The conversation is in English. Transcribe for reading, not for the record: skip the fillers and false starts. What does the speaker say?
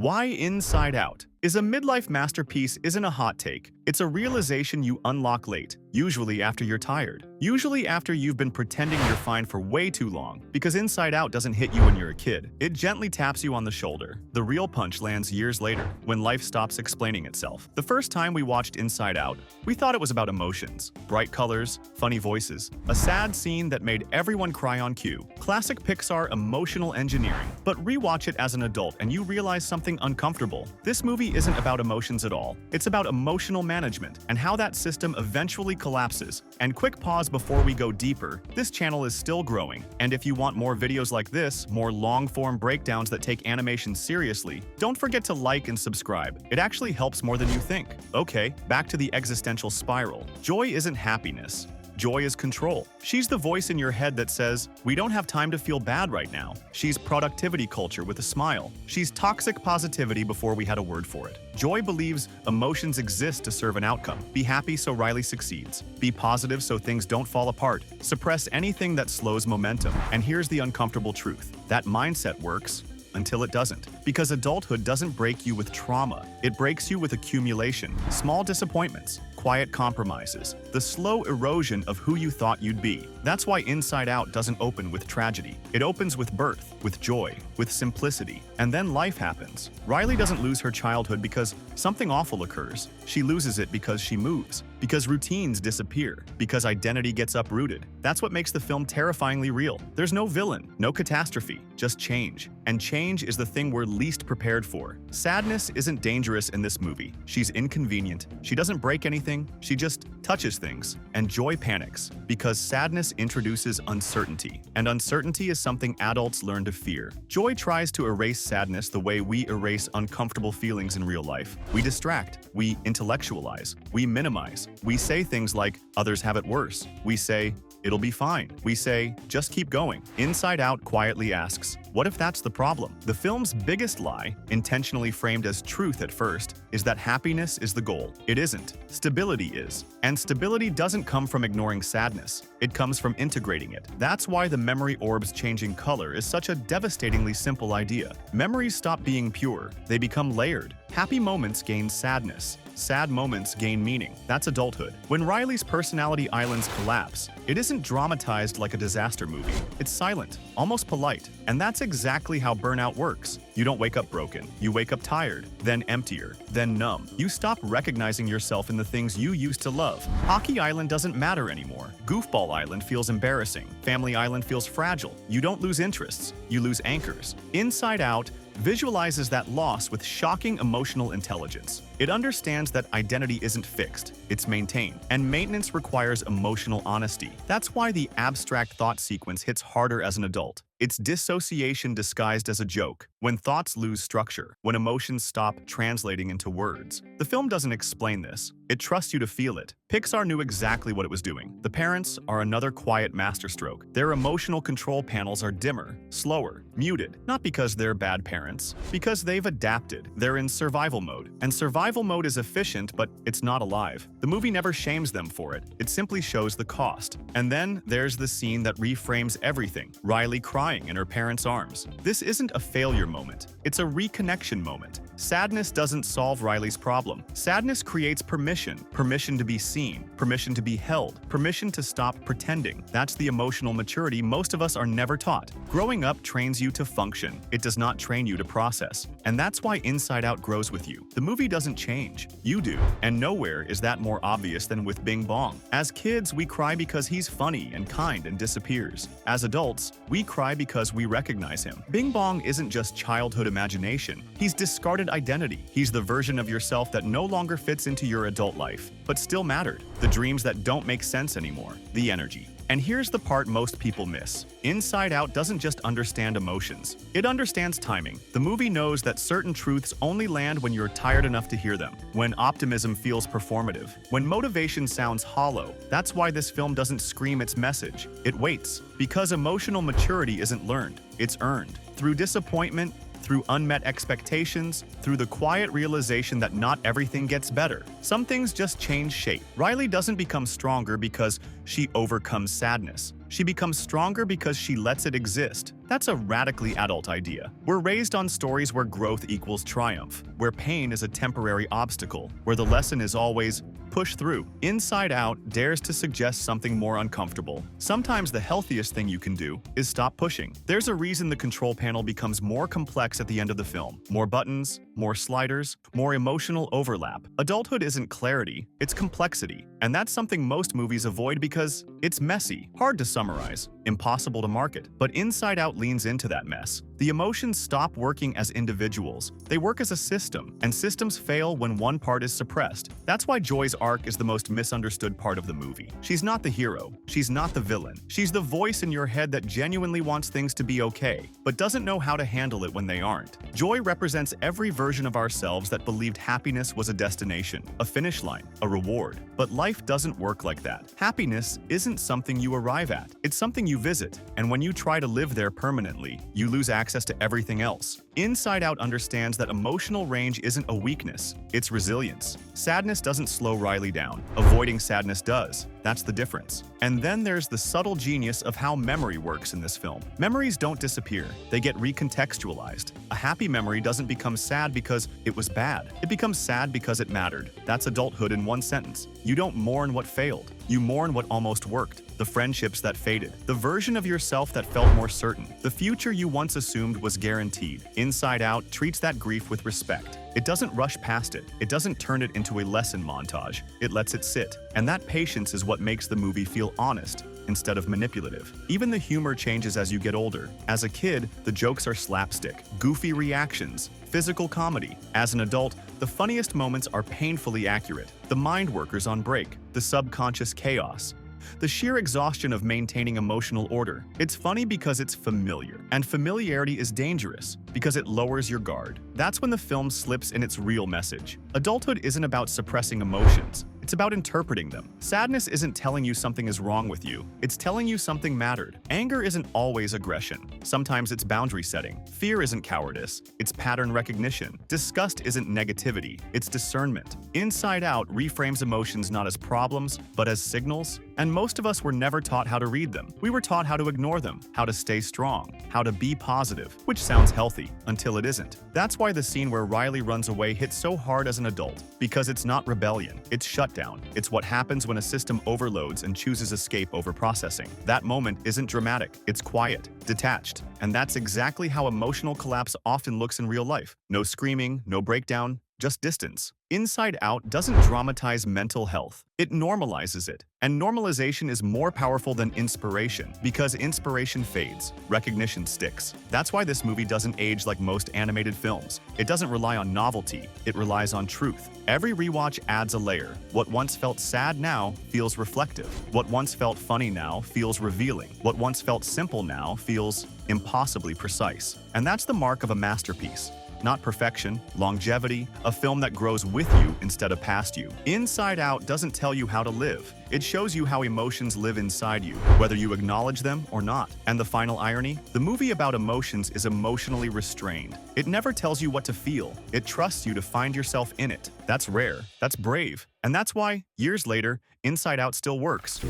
Why Inside Out is a midlife masterpiece isn't a hot take. It's a realization you unlock late, usually after you're tired. Usually after you've been pretending you're fine for way too long, because Inside Out doesn't hit you when you're a kid. It gently taps you on the shoulder. The real punch lands years later, when life stops explaining itself. The first time we watched Inside Out, we thought it was about emotions, bright colors, funny voices, a sad scene that made everyone cry on cue. Classic Pixar emotional engineering. But rewatch it as an adult and you realize something uncomfortable. This movie isn't about emotions at all. It's about emotional management and how that system eventually collapses. And quick pause before we go deeper, this channel is still growing. And if you want more videos like this, more long-form breakdowns that take animation seriously, don't forget to like and subscribe. It actually helps more than you think. Okay, back to the existential spiral. Joy isn't happiness. Joy is control. She's the voice in your head that says, we don't have time to feel bad right now. She's productivity culture with a smile. She's toxic positivity before we had a word for it. Joy believes emotions exist to serve an outcome. Be happy so Riley succeeds. Be positive so things don't fall apart. Suppress anything that slows momentum. And here's the uncomfortable truth. That mindset works until it doesn't. Because adulthood doesn't break you with trauma. It breaks you with accumulation, small disappointments, quiet compromises, the slow erosion of who you thought you'd be. That's why Inside Out doesn't open with tragedy. It opens with birth, with joy, with simplicity. And then life happens. Riley doesn't lose her childhood because something awful occurs. She loses it because she moves, because routines disappear, because identity gets uprooted. That's what makes the film terrifyingly real. There's no villain, no catastrophe, just change. And change is the thing we're least prepared for. Sadness isn't dangerous in this movie. She's inconvenient. She doesn't break anything. She just touches things. And joy panics, because sadness introduces uncertainty. And uncertainty is something adults learn to fear. Joy tries to erase sadness the way we erase uncomfortable feelings in real life. We distract. We intellectualize. We minimize. We say things like, others have it worse. We say, it'll be fine. We say, just keep going. Inside Out quietly asks, what if that's the problem? The film's biggest lie, intentionally framed as truth at first, is that happiness is the goal. It isn't. Stability is. And stability doesn't come from ignoring sadness. It comes from integrating it. That's why the memory orbs changing color is such a devastatingly simple idea. Memories stop being pure. They become layered. Happy moments gain sadness. Sad moments gain meaning. That's adulthood. When Riley's personality islands collapse, it isn't dramatized like a disaster movie. It's silent, almost polite. And that's exactly how burnout works. You don't wake up broken. You wake up tired, then emptier, then numb. You stop recognizing yourself in the things you used to love. Hockey Island doesn't matter anymore. Goofball Island feels embarrassing. Family Island feels fragile. You don't lose interests. You lose anchors. Inside Out visualizes that loss with shocking emotional intelligence. It understands that identity isn't fixed, it's maintained, and maintenance requires emotional honesty. That's why the abstract thought sequence hits harder as an adult. It's dissociation disguised as a joke, when thoughts lose structure, when emotions stop translating into words. The film doesn't explain this. It trusts you to feel it. Pixar knew exactly what it was doing. The parents are another quiet masterstroke. Their emotional control panels are dimmer, slower, muted, not because they're bad parents, because they've adapted. They're in survival mode. And survival mode is efficient, but it's not alive. The movie never shames them for it. It simply shows the cost. And then there's the scene that reframes everything. Riley crying in her parents' arms. This isn't a failure moment. It's a reconnection moment. Sadness doesn't solve Riley's problem. Sadness creates permission. Permission to be seen. Permission to be held. Permission to stop pretending. That's the emotional maturity most of us are never taught. Growing up trains you to function. It does not train you to process. And that's why Inside Out grows with you. The movie doesn't change. You do. And nowhere is that more obvious than with Bing Bong. As kids, we cry because he's funny and kind and disappears. As adults, we cry because we recognize him. Bing Bong isn't just childhood imagination. He's discarded identity. He's the version of yourself that no longer fits into your adult life, but still mattered. The dreams that don't make sense anymore. The energy. And here's the part most people miss. Inside Out doesn't just understand emotions. It understands timing. The movie knows that certain truths only land when you're tired enough to hear them, when optimism feels performative, when motivation sounds hollow. That's why this film doesn't scream its message. It waits. Because emotional maturity isn't learned, it's earned. Through disappointment, through unmet expectations, through the quiet realization that not everything gets better. Some things just change shape. Riley doesn't become stronger because she overcomes sadness. She becomes stronger because she lets it exist. That's a radically adult idea. We're raised on stories where growth equals triumph, where pain is a temporary obstacle, where the lesson is always push through. Inside Out dares to suggest something more uncomfortable. Sometimes the healthiest thing you can do is stop pushing. There's a reason the control panel becomes more complex at the end of the film. More buttons, more sliders, more emotional overlap. Adulthood isn't clarity, it's complexity. And that's something most movies avoid because it's messy, hard to summarize, impossible to market. But Inside Out leans into that mess. The emotions stop working as individuals. They work as a system, and systems fail when one part is suppressed. That's why Joy's arc is the most misunderstood part of the movie. She's not the hero. She's not the villain. She's the voice in your head that genuinely wants things to be okay, but doesn't know how to handle it when they aren't. Joy represents every version of ourselves that believed happiness was a destination, a finish line, a reward. But life doesn't work like that. Happiness isn't something you arrive at. It's something you visit, and when you try to live there permanently, you lose access to everything else. Inside Out understands that emotional range isn't a weakness, it's resilience. Sadness doesn't slow Riley down. Avoiding sadness does. That's the difference. And then there's the subtle genius of how memory works in this film. Memories don't disappear, they get recontextualized. A happy memory doesn't become sad because it was bad. It becomes sad because it mattered. That's adulthood in one sentence. You don't mourn what failed. You mourn what almost worked. The friendships that faded. The version of yourself that felt more certain. The future you once assumed was guaranteed. Inside Out treats that grief with respect. It doesn't rush past it. It doesn't turn it into a lesson montage. It lets it sit. And that patience is what makes the movie feel honest instead of manipulative. Even the humor changes as you get older. As a kid, the jokes are slapstick, goofy reactions, physical comedy. As an adult, the funniest moments are painfully accurate. The mind workers on break, the subconscious chaos, the sheer exhaustion of maintaining emotional order. It's funny because it's familiar, and familiarity is dangerous because it lowers your guard. That's when the film slips in its real message. Adulthood isn't about suppressing emotions. It's about interpreting them. Sadness isn't telling you something is wrong with you. It's telling you something mattered. Anger isn't always aggression. Sometimes it's boundary setting. Fear isn't cowardice. It's pattern recognition. Disgust isn't negativity. It's discernment. Inside Out reframes emotions not as problems, but as signals. And most of us were never taught how to read them. We were taught how to ignore them, how to stay strong, how to be positive, which sounds healthy until it isn't. That's why the scene where Riley runs away hits so hard as an adult, because it's not rebellion, it's shutdown. It's what happens when a system overloads and chooses escape over processing. That moment isn't dramatic, it's quiet, detached, and that's exactly how emotional collapse often looks in real life. No screaming, no breakdown, just distance. Inside Out doesn't dramatize mental health. It normalizes it. And normalization is more powerful than inspiration because inspiration fades, recognition sticks. That's why this movie doesn't age like most animated films. It doesn't rely on novelty, it relies on truth. Every rewatch adds a layer. What once felt sad now feels reflective. What once felt funny now feels revealing. What once felt simple now feels impossibly precise. And that's the mark of a masterpiece. Not perfection, longevity, a film that grows with you instead of past you. Inside Out doesn't tell you how to live. It shows you how emotions live inside you, whether you acknowledge them or not. And the final irony? The movie about emotions is emotionally restrained. It never tells you what to feel. It trusts you to find yourself in it. That's rare. That's brave. And that's why, years later, Inside Out still works.